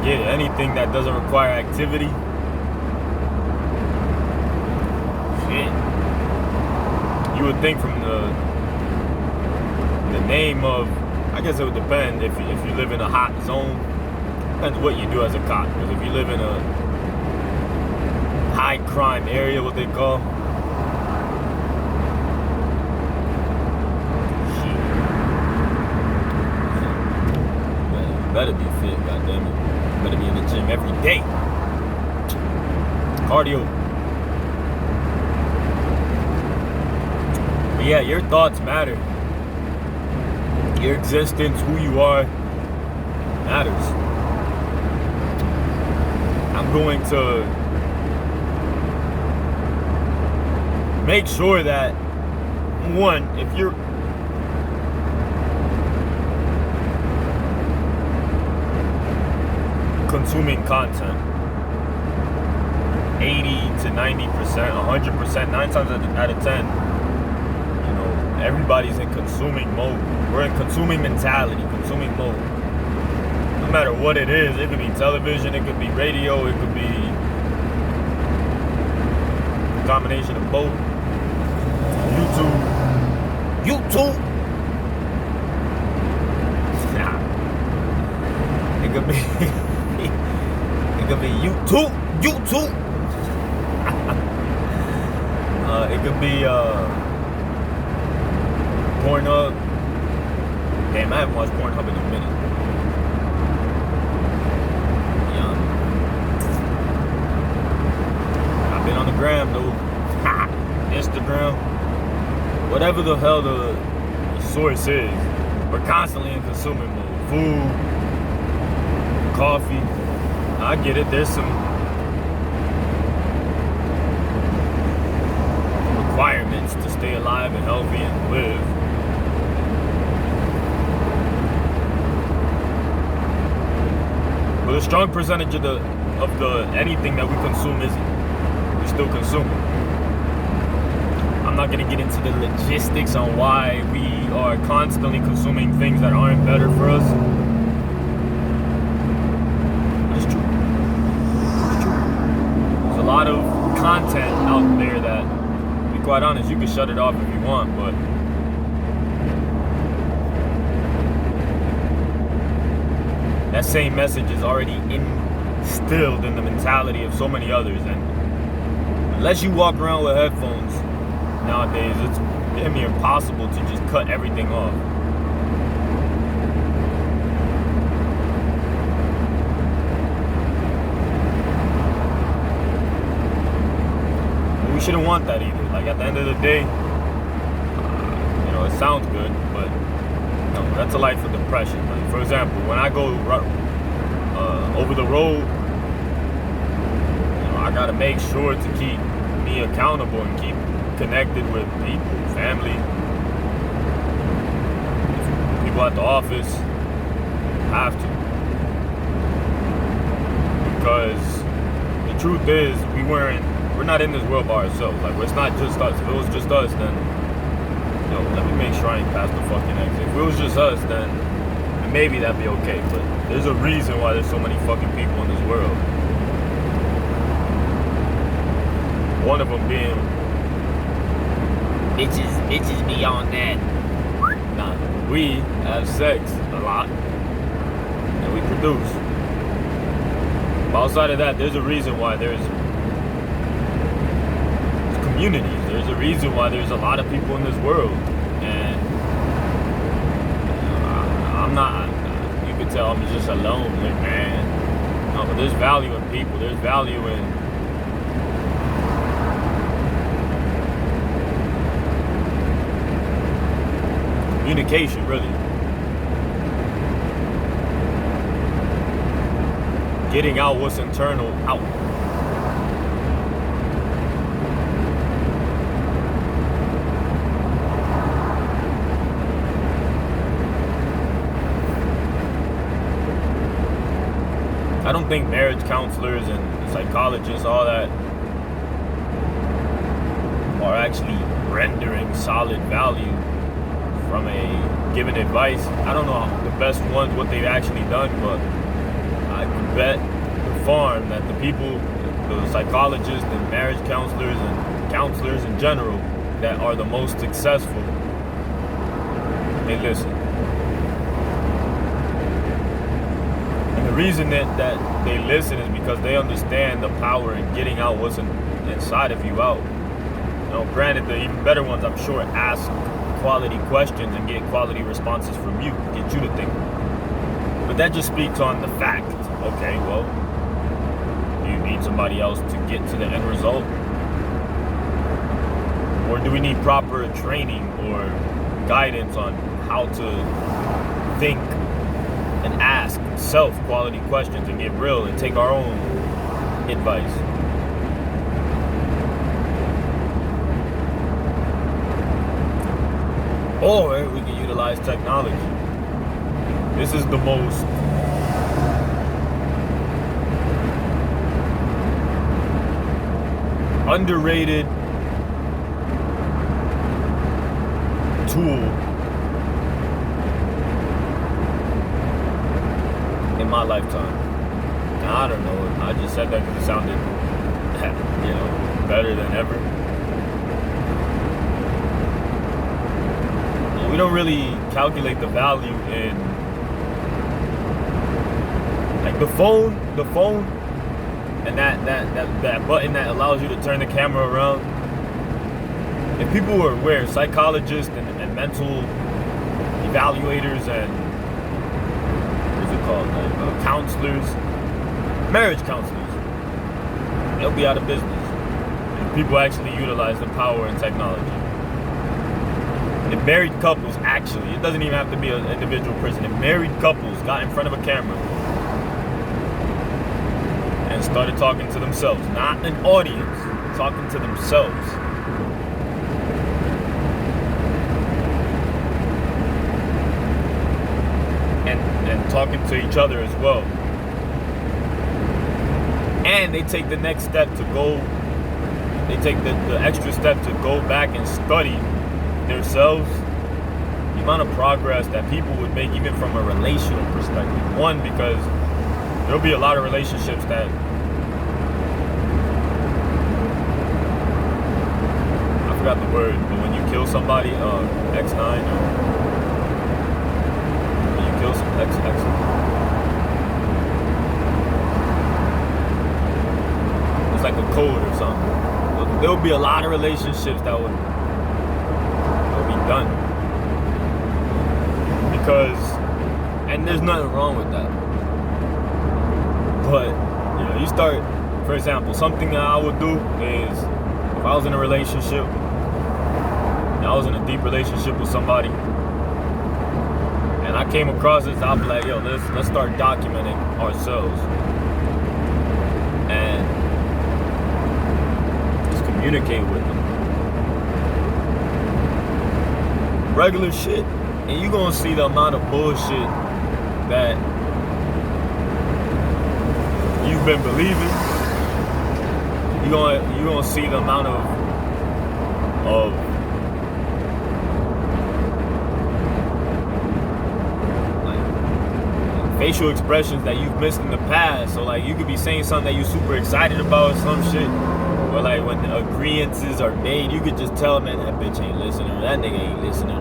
Forget anything that doesn't require activity. Shit. You would think from the name of, I guess it would depend if you live in a hot zone. Depends what you do as a cop. Because if you live in a high crime area, what they call, better be fit, goddammit. Better be in the gym every day. Cardio. But yeah, your thoughts matter. Your existence, who you are, matters. I'm going to make sure that, one, if you're consuming content 80 to 90%, 100%, 9 times out of 10, everybody's in consuming mode. We're in consuming mentality, consuming mode. No matter what it is, it could be television, it could be radio, it could be a combination of both. YouTube. It could be it could be YouTube. It could be Pornhub. Damn, I haven't watched Pornhub in a minute. I've been on the gram though. Instagram. Whatever the hell the source is, we're constantly in consuming mode. Food, coffee. I get it. There's some requirements to stay alive and healthy and live. But a strong percentage of the anything that we consume isn't. We still consume it. I'm not gonna get into the logistics on why we are constantly consuming things that aren't better for us. But it's true. There's a lot of content out there that, to be quite honest, you can shut it off if you want, but that same message is already instilled in the mentality of so many others, and unless you walk around with headphones nowadays, it's damn near impossible to just cut everything off. But we shouldn't want that either. Like, at the end of the day, it sounds good, but no, that's a life of depression. Like, for example, when I go over the road, I gotta make sure to keep me accountable and keep connected with people, family, people at the office. Have to, because the truth is, we're not in this world by ourselves. Like, it's not just us. If it was just us, then let me make sure I ain't past the fucking exit. If it was just us, then maybe that'd be okay. But there's a reason why there's so many fucking people in this world. One of them being bitches beyond that. Nah, we have sex a lot, and we produce. But outside of that, there's a reason why there's communities. There's a reason why there's a lot of people in this world, and I'm not. You could tell I'm just a lonely man. No, but there's value in people. There's value in communication, really. Getting out what's internal out. I don't think marriage counselors and psychologists, all that, are actually rendering solid value from a given advice. I don't know the best ones, what they've actually done, but I could bet the farm that the people, the psychologists and marriage counselors and counselors in general that are the most successful, they listen. And the reason that they listen is because they understand the power in getting out what's inside of you out. Granted, the even better ones, I'm sure, ask quality questions and get quality responses from you, get you to think. But that just speaks on the fact. Okay, well, do you need somebody else to get to the end result? Or do we need proper training or guidance on how to think and ask self-quality questions and get real and take our own advice? Or we can utilize technology. This is the most underrated tool in my lifetime. Now, I don't know. I just said that because it sounded, better than ever. We don't really calculate the value in, like, the phone, and that button that allows you to turn the camera around. If people were aware, psychologists and mental evaluators and what's it called, counselors, marriage counselors, they'll be out of business. If people actually utilize the power in technology. If married couples actually, it doesn't even have to be an individual person, if married couples got in front of a camera and started talking to themselves, not an audience, talking to themselves, and talking to each other as well, and they take the next step to go, they take the extra step to go back and study themselves, the amount of progress that people would make even from a relational perspective. One, because there'll be a lot of relationships that I forgot the word, but when you kill somebody, X9, or when you kill some X, it's like a code or something. There'll be a lot of relationships that would be done, because, and there's nothing wrong with that, but you start, for example, something that I would do is, if I was in a relationship and I was in a deep relationship with somebody and I came across this, I'll be like, let's start documenting ourselves and just communicate with them. Regular shit, and you're gonna see the amount of bullshit that you've been believing. You're gonna see the amount of like facial expressions that you've missed in the past. So like you could be saying something that you're super excited about, some shit, or like when the agreements are made, you could just tell, man, that bitch ain't listening, or that nigga ain't listening.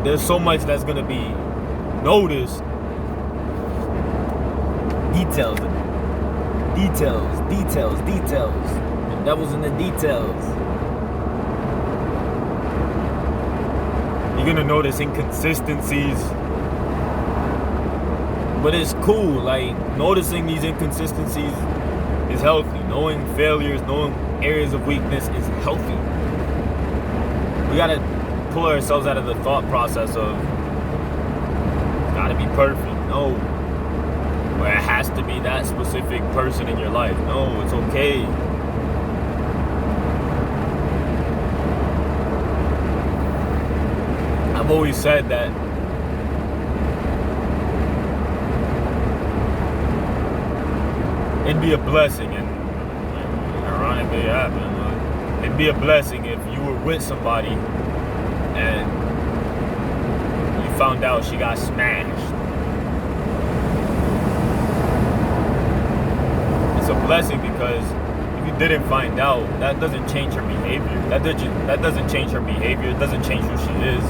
There's so much that's gonna be noticed. Details. The devil's in the details. You're gonna notice inconsistencies. But it's cool, like, noticing these inconsistencies is healthy. Knowing failures, knowing areas of weakness is healthy. We gotta pull ourselves out of the thought process of gotta be perfect. No. Where it has to be that specific person in your life. No, it's okay. I've always said that it'd be a blessing, and ironically it happened, it'd be a blessing if you were with somebody and you found out she got smashed. blessing, because if you didn't find out, that doesn't change her behavior. That doesn't change her behavior. It doesn't change who she is.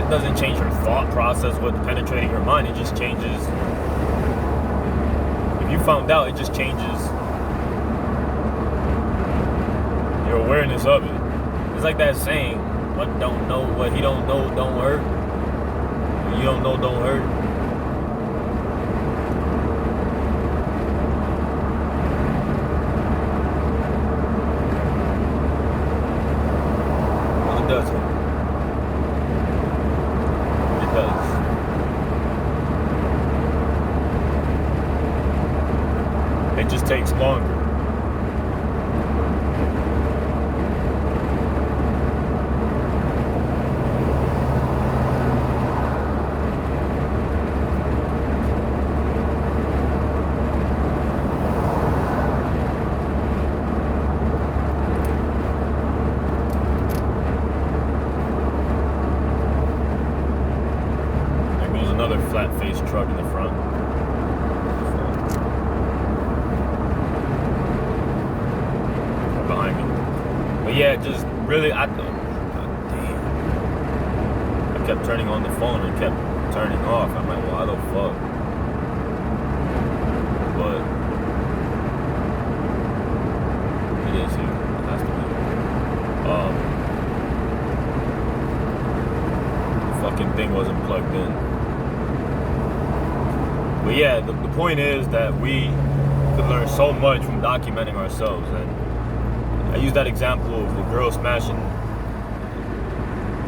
It doesn't change her thought process with penetrating her mind. It just changes. If you found out, it just changes your awareness of it. It's like that saying, what he don't know don't hurt. What you don't know don't hurt. Well, it does hurt. It does. It just takes longer. Another flat-faced truck in the front. Behind me. But yeah, just really, damn. I kept turning on the phone and kept turning off. I'm like, why the fuck? But it is here. It has to be. The fucking thing wasn't plugged in. But yeah, the point is that we could learn so much from documenting ourselves. And I use that example of the girl smashing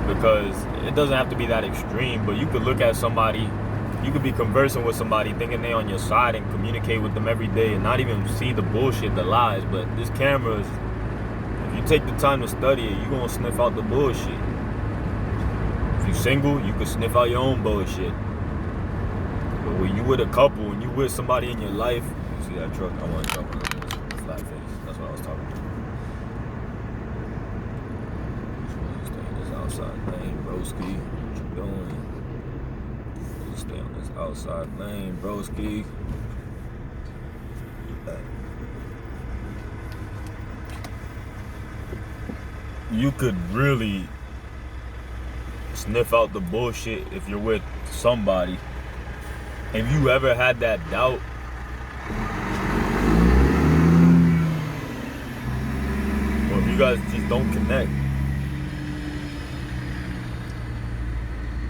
because it doesn't have to be that extreme, but you could look at somebody, you could be conversing with somebody thinking they're on your side and communicate with them every day and not even see the bullshit, the lies. But this camera is, if you take the time to study it, you're gonna sniff out the bullshit. If you're single, you can sniff out your own bullshit. But when you with a couple and you with somebody in your life, you see that truck? I want to jump on this flat face. That's what I was talking about. Stay in this outside lane, broski. What you doing? Just stay on this outside lane, broski. You could really sniff out the bullshit if you're with somebody. If you ever had that doubt, or if you guys just don't connect,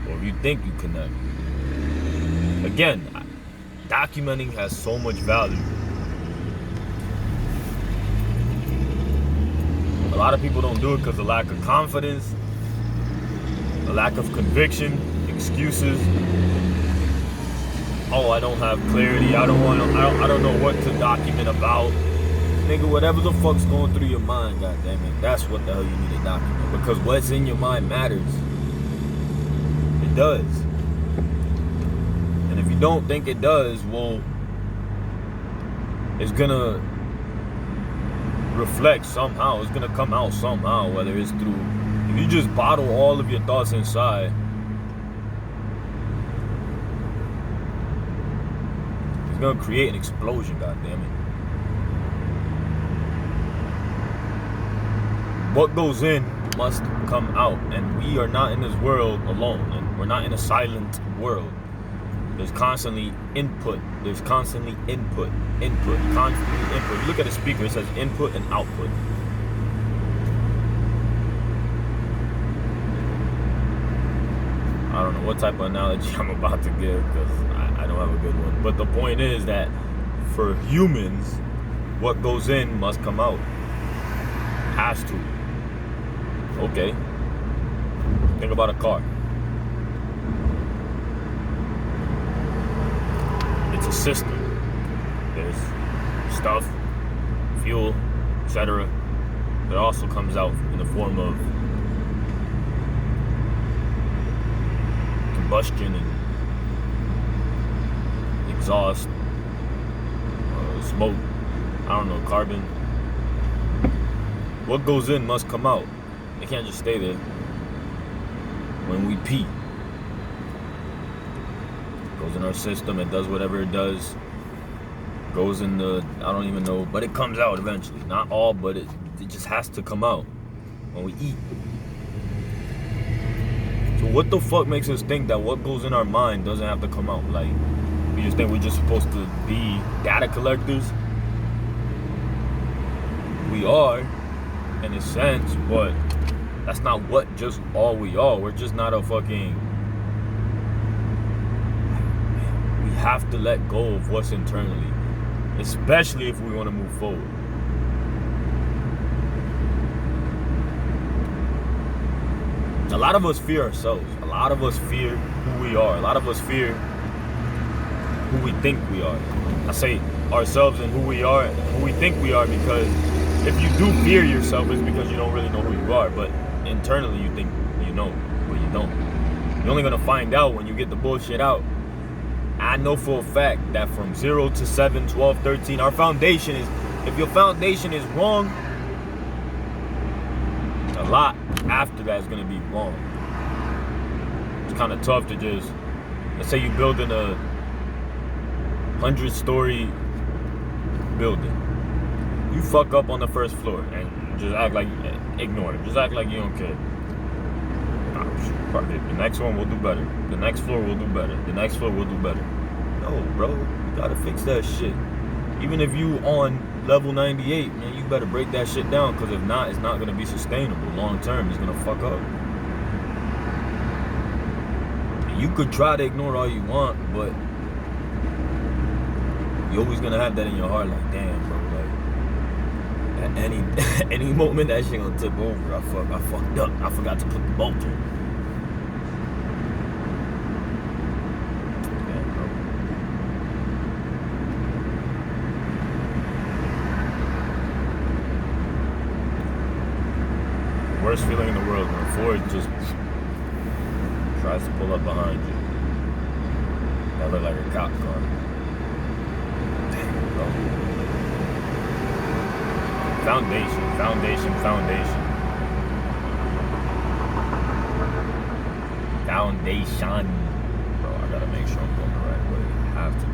or if you think you connect, again, documenting has so much value. A lot of people don't do it because of lack of confidence, a lack of conviction, excuses. Oh, I don't have clarity. I don't know what to document about. Nigga, whatever the fuck's going through your mind, goddammit, that's what the hell you need to document. Because what's in your mind matters. It does. And if you don't think it does, well, it's gonna reflect somehow. It's gonna come out somehow, whether it's through, if you just bottle all of your thoughts inside, it's gonna create an explosion, goddammit. What goes in must come out, and we are not in this world alone, and we're not in a silent world. There's constantly input. There's constantly input. Constantly input. If you look at a speaker, it says input and output. I don't know what type of analogy I'm about to give because I don't have a good one. But the point is that for humans, what goes in must come out. Has to. Okay. Think about a car. It's a system. There's stuff, fuel, etc. That also comes out in the form of combustion and exhaust, smoke, I don't know, carbon. What goes in must come out. It can't just stay there. When we pee, it goes in our system, it does whatever it does. goes in the, I don't even know, but it comes out eventually. Not all, but it just has to come out when we eat. So what the fuck makes us think that what goes in our mind doesn't have to come out? Like, we just think we're just supposed to be data collectors. We are, in a sense, but that's not what just all we are. We're just not a fucking... We have to let go of what's internally, especially if we want to move forward. A lot of us fear ourselves. A lot of us fear who we are. A lot of us fear who we think we are. I say ourselves and who we are, who we think we are, because if you do fear yourself, it's because you don't really know who you are. But internally, you think you know, but you don't. You're only gonna find out when you get the bullshit out. I know for a fact that from 0 to 7, 12, 13, our foundation is, if your foundation is wrong, a lot after that is gonna be wrong. It's kind of tough to just, let's say you're building a 100-story building. You fuck up on the first floor and just act like, ignore it. Just act like you don't care. The next one will do better. The next floor will do better. The next floor will do better. No, bro, you gotta fix that shit. Even if you on level 98, man, you better break that shit down, because if not, it's not gonna be sustainable long term. It's gonna fuck up. You could try to ignore all you want, but you're always gonna have that in your heart, like, damn, bro, like, at any moment that shit gonna tip over. I fucked up. I forgot to put the bolt in. Yeah, bro. Worst feeling in the world when Ford just tries to pull up behind you. That look like a cop car. Damn, bro. Foundation. Bro, I gotta make sure I'm going the right way. I have to.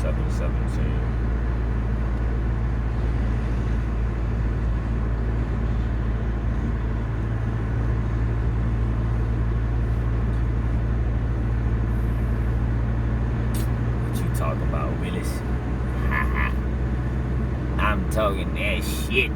717. What you talking about, Willis? I'm talking that shit.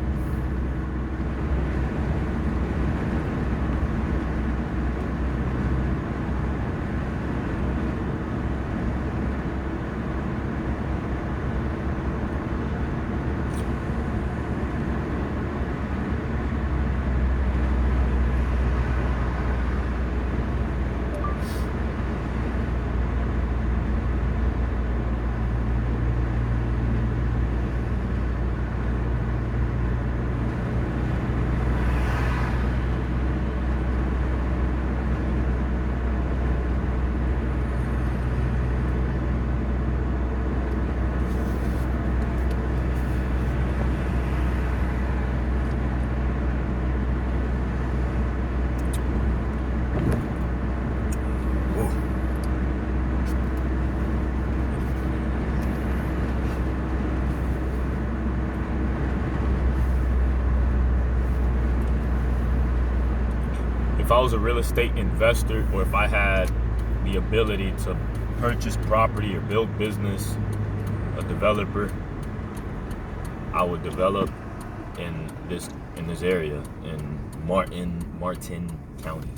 If I was a real estate investor, or if I had the ability to purchase property or build business, a developer, I would develop in this area in Martin County.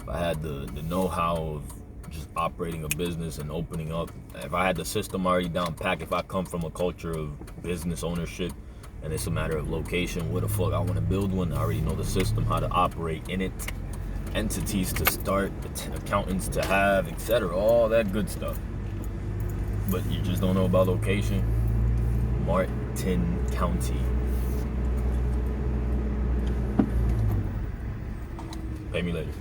If I had the know-how of just operating a business and opening up, if I had the system already down packed, if I come from a culture of business ownership, and it's a matter of location, where the fuck I want to build one, I already know the system, how to operate in it, entities to start, accountants to have, etc., all that good stuff. But you just don't know about location. Martin County. Pay me later.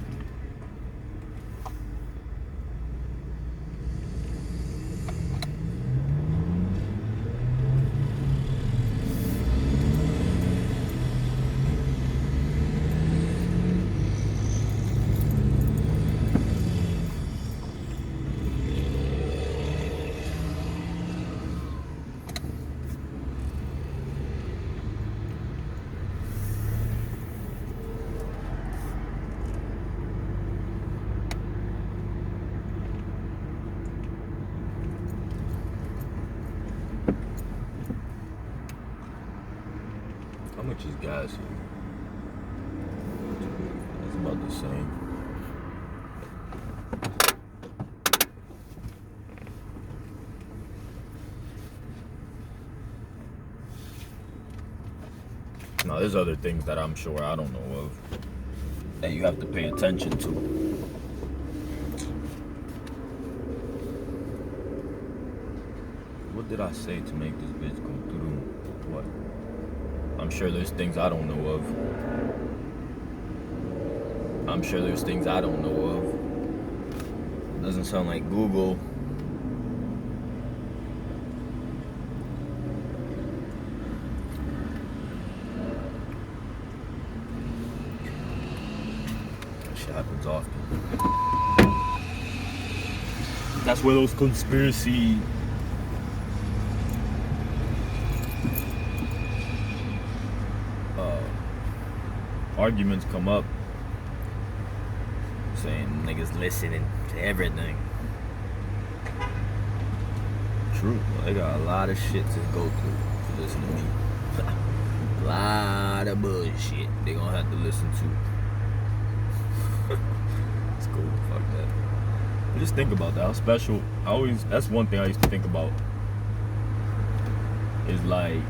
which is gassy. It's about the same. Now, there's other things that I'm sure I don't know of that you have to pay attention to. What did I say to make this bitch go through? What? I'm sure there's things I don't know of. I'm sure there's things I don't know of. Doesn't sound like Google. Happens often. That's where those conspiracy arguments come up, saying niggas listening to everything. True. Well, they got a lot of shit to go through to listen to me. A lot of bullshit they gonna have to listen to. It's cool, fuck that. But just think about that, how special, that's one thing I used to think about, is like,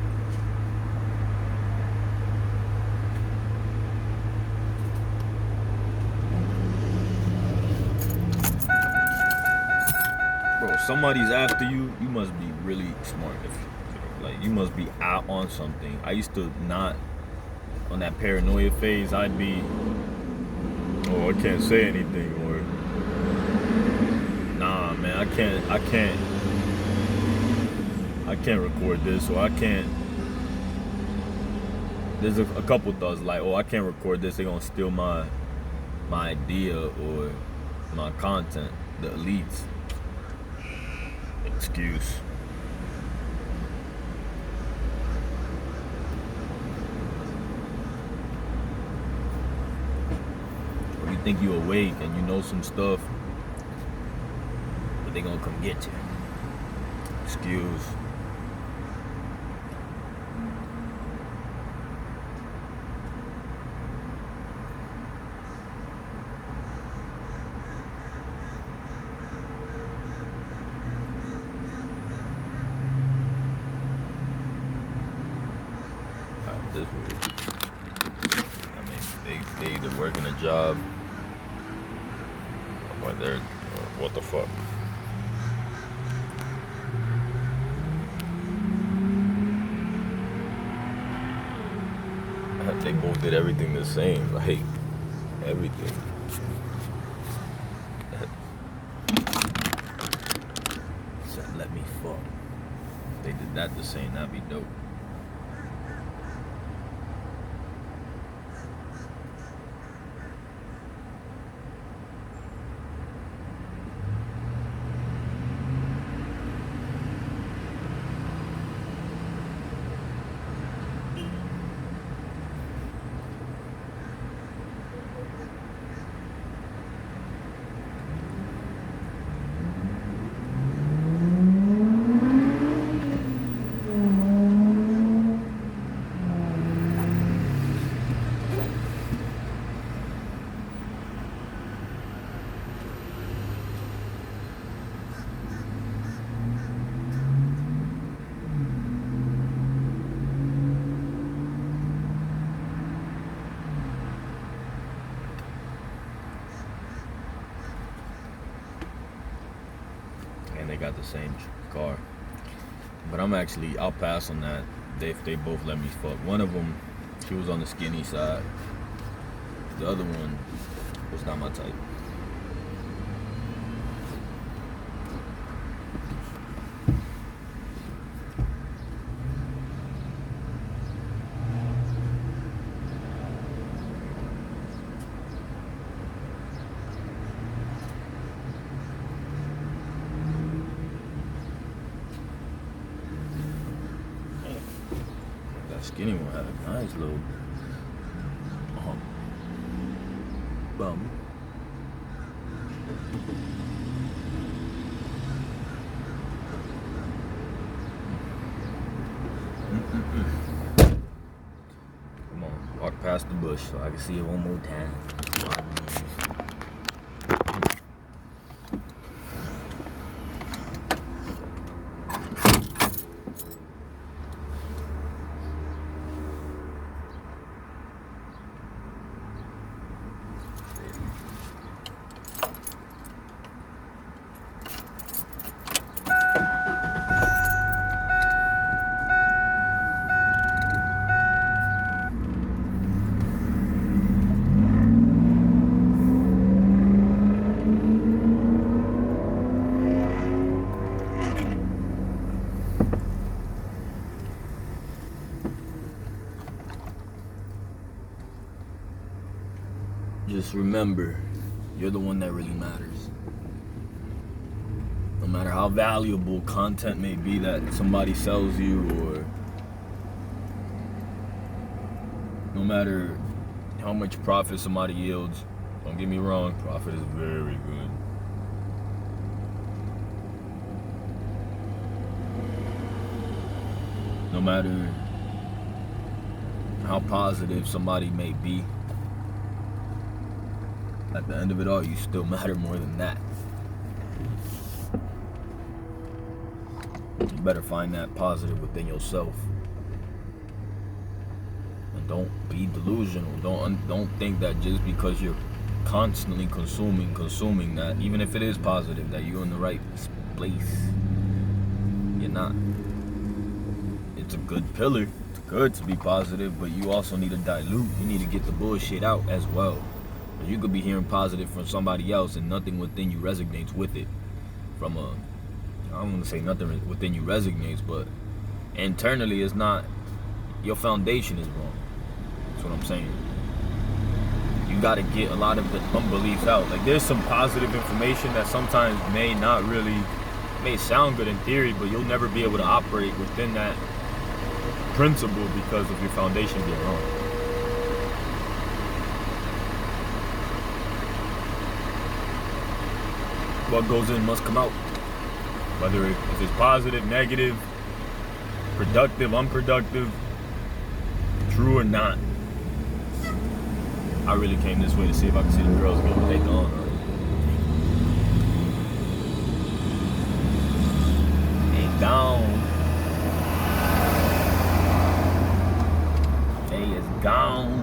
bro, if somebody's after you, you must be really smart. Like, you must be out on something. I used to not, on that paranoia phase, I'd be, oh, I can't say anything, or nah, man, I can't record this, or I can't. There's a couple thoughts like, oh, I can't record this, they're gonna steal my idea or my content. The elites. Excuse. You think you awake and you know some stuff, but they gonna come get you. Excuse. This weird. I mean, they either working a job. Right there, what the fuck? They both did everything the same, like everything. Said, let me fuck. If they did that the same, that'd be dope. They got the same car, but I'll pass on that if they both let me fuck. One of them, she was on the skinny side. The other one was not my type. Skinny one had a nice little bum. past the bush so I can see it one more time. Just remember, you're the one that really matters. No matter how valuable content may be that somebody sells you, or no matter how much profit somebody yields, don't get me wrong, profit is very good. No matter how positive somebody may be, at the end of it all, you still matter more than that. You better find that positive within yourself. And don't be delusional. Don't think that just because you're constantly consuming that, even if it is positive, that you're in the right place. You're not. It's a good pillar. It's good to be positive, but you also need to dilute. You need to get the bullshit out as well. You could be hearing positive from somebody else and nothing within you resonates with it. I don't want to say nothing within you resonates, but internally it's not, your foundation is wrong. That's what I'm saying. You got to get a lot of the unbeliefs out. Like, there's some positive information that sometimes may sound good in theory, but you'll never be able to operate within that principle because of your foundation being wrong. What goes in must come out. Whether if it's positive, negative, productive, unproductive, true or not. I really came this way to see if I could see the girls again, but they gone already. They gone. They is gone.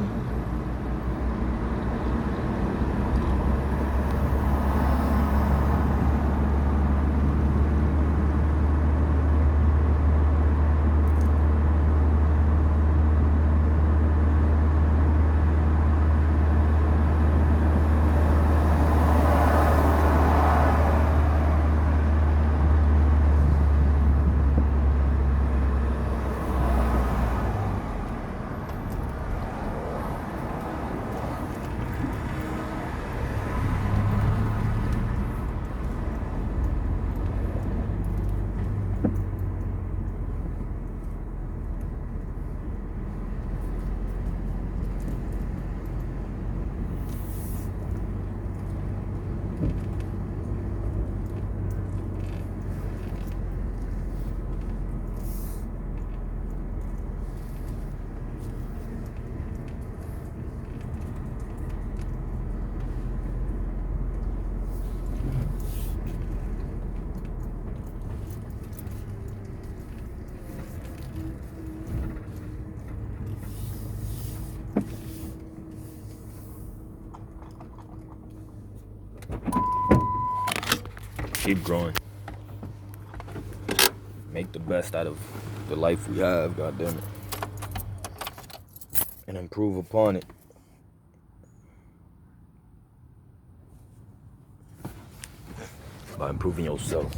Keep growing. Make the best out of the life we have, goddammit. And improve upon it. By improving yourself.